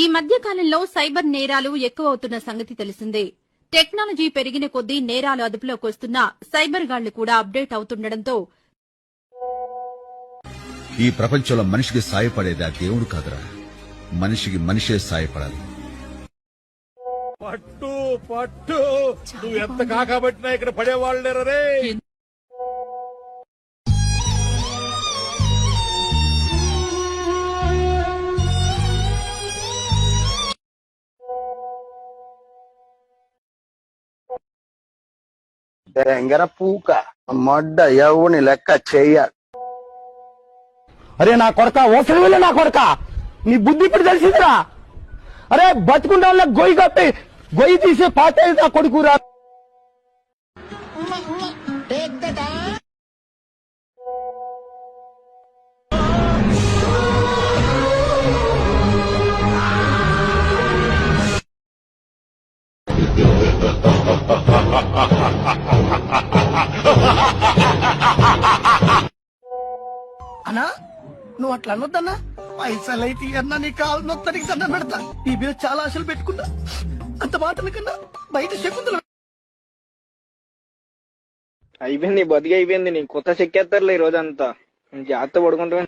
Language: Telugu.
ఈ మధ్య కాలంలో సైబర్ నేరాలు ఎక్కువవుతున్న సంగతి తెలిసిందే. టెక్నాలజీ పెరిగిన కొద్దీ నేరాలు అదుపులోకి వస్తున్నా సైబర్ గాళ్లు కూడా అప్డేట్ అవుతుండటంతో ఈ ప్రపంచంలో మనిషికి సాయపడేది ఆ దేవుడు కాదురా, మనిషికి మనిషే సాయపడాలి. పట్టు పట్టు నువ్వు ఎంత కాకబట్టినా ఇక్కడ పడేవాళ్ళు లేరు రే. ఎంగర పూక మడ్డ ఎవని లెక్క చెయ్యాలి. అరే నా కొడక ఓసలి వెళ్ళి నా కొడక నీ బుద్ధి ఇప్పుడు తెలిసిందిరా. అరే బతుకుంటా వాళ్ళ గొయ్యి కప్పి గొయ్యి తీసే పాటే నా కొడుకురా. అన్నా నువ్వు అట్లా అనొద్దన్నా. పైసలైతే అన్నా నీ కాలు నొత్తనికి దండం పెడతా. నీ మీద చాలా ఆశలు పెట్టుకున్నా. అంత మాటల కన్నా బయట శకుంతల అయిపోయింది, బతికి అయిపోయింది. నీ కొత్త చెక్కేస్తారులే ఈ రోజంతా. జాగ్రత్త పడుకుంటా.